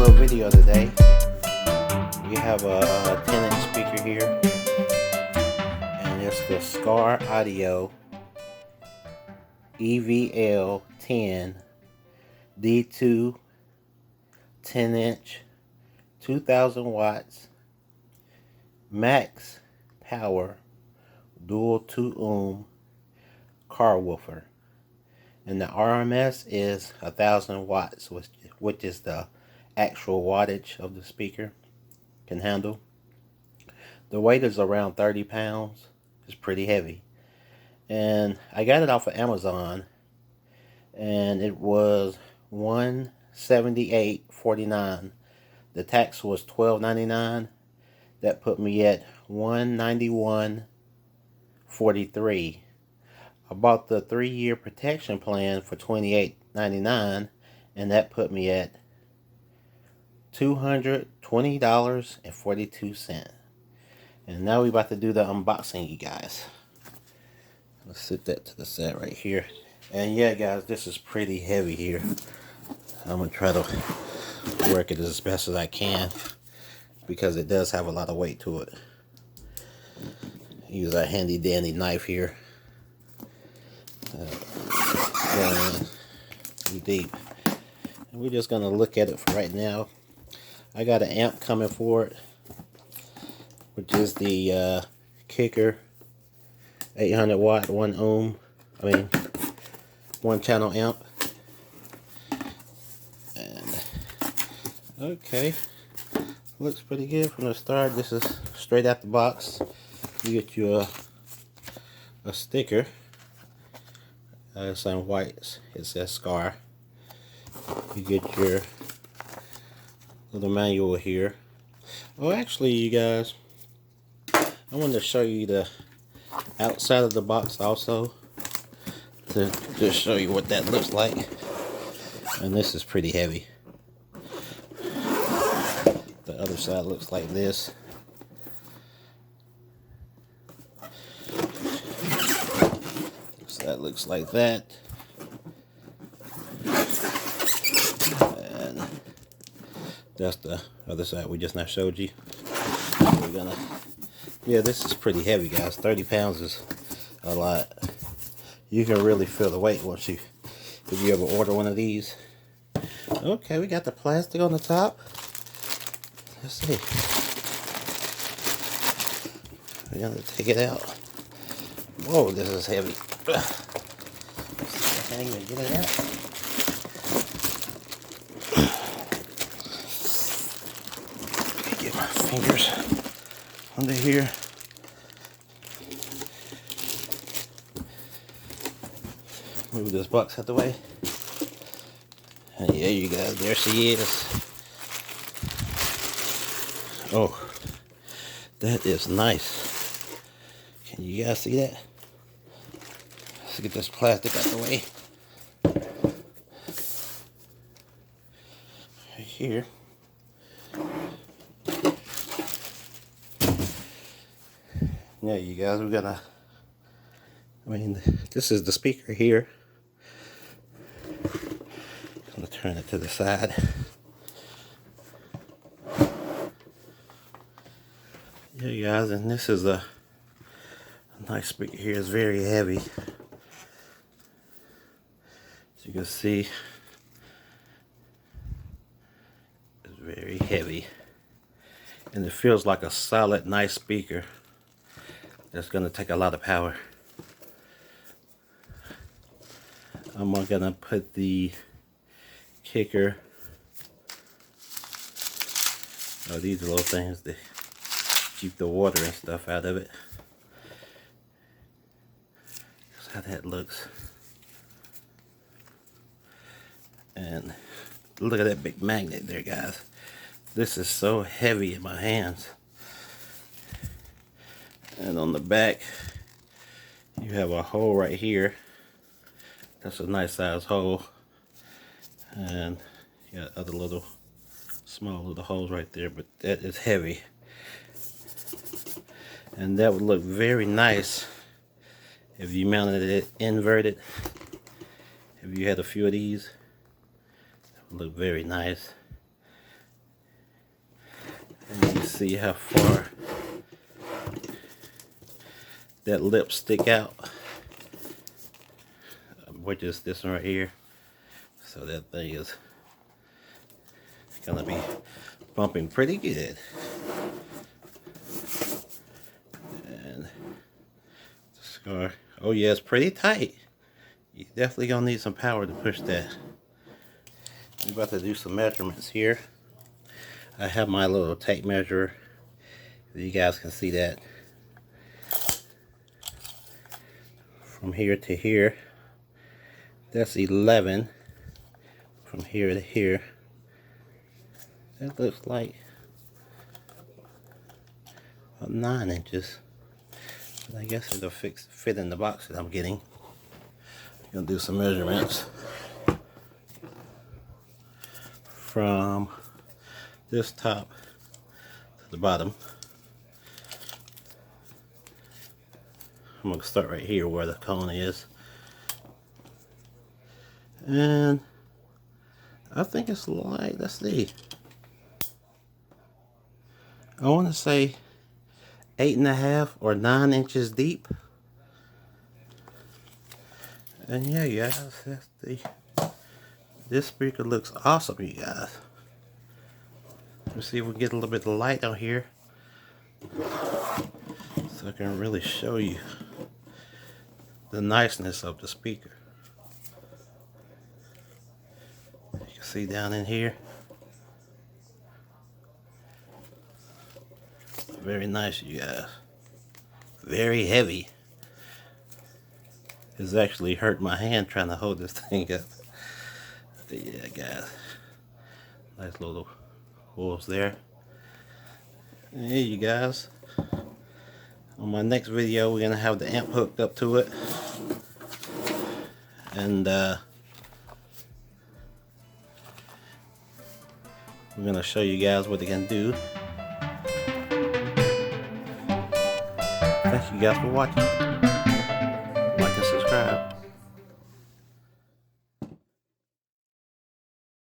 little video today. We have a 10-inch speaker here, and it's the Skar Audio EVL 10 D2 10-inch 2000 watts max power dual 2 ohm car woofer, and the RMS is 1000 watts, which is the actual wattage of the speaker can handle. The weight is around 30 pounds. It's pretty heavy, and I got it off of Amazon, and it was $178.49. The tax was $12.99. That put me at $191.43. I bought the 3-year protection plan for $28.99, and that put me at $220.42. And now we're about to do the unboxing, you guys. Let's set that to the side right here. And yeah, guys, this is pretty heavy here. I'm gonna try to work it as best as I can because it does have a lot of weight to it. Use a handy dandy knife here. Going deep. And we're just gonna look at it for right now. I got an amp coming for it, which is the Kicker 800 watt 1 channel amp. And okay, looks pretty good from the start. This is straight out the box. You get you a sticker. It's on white. It says Skar. You get your little manual here. Oh, actually, you guys, I wanted to show you the outside of the box also, to just show you what that looks like. And this is pretty heavy. The other side looks like this. So that looks like that. And that's the other side we just now showed you. We're gonna, yeah, this is pretty heavy, guys. 30 pounds is a lot. You can really feel the weight once if you ever order one of these. Okay, we got the plastic on the top. Let's see. We're gonna take it out. Whoa, this is heavy. I can't even get it out. Get my fingers under here. Move this box out the way. And yeah, you guys, there she is. Oh, that is nice. Can you guys see that? Let's get this plastic out the way. Right here. Yeah, you guys, we're gonna, this is the speaker here. I'm gonna turn it to the side. Yeah, you guys, and this is a nice speaker here. It's very heavy. As you can see, it's very heavy. And it feels like a solid, nice speaker that's gonna take a lot of power. I'm gonna put the Kicker, these little things to keep the water and stuff out of it. That's how that looks. And look at that big magnet there, guys. This is so heavy in my hands. And on the back, you have a hole right here. That's a nice size hole. And you got other little small little holes right there, but that is heavy. And that would look very nice if you mounted it inverted. If you had a few of these, that would look very nice. see how far that lip stick out, which is this one right here. So that thing is gonna be bumping pretty good. And the Skar, oh yeah, it's pretty tight. You definitely gonna need some power to push that. I'm about to do some measurements here. I have my little tape measure. You guys can see that. From here to here, that's 11. From here to here, that looks like about 9 inches. But I guess it'll fit in the box that I'm getting. I'm gonna do some measurements from this top to the bottom. I'm gonna start right here where the cone is, and I think it's like, let's see, I want to say 8.5 or 9 inches deep. And yeah, guys, this speaker looks awesome, you guys. Let's see if we can get a little bit of light on here so I can really show you the niceness of the speaker. You can see down in here, very nice, you guys. Very heavy. It's actually hurt my hand trying to hold this thing up. But yeah, guys, nice little holes there. And here, you guys, on my next video we're gonna have the amp hooked up to it, and we're gonna show you guys what they can do. Thank you guys for watching. Like and subscribe.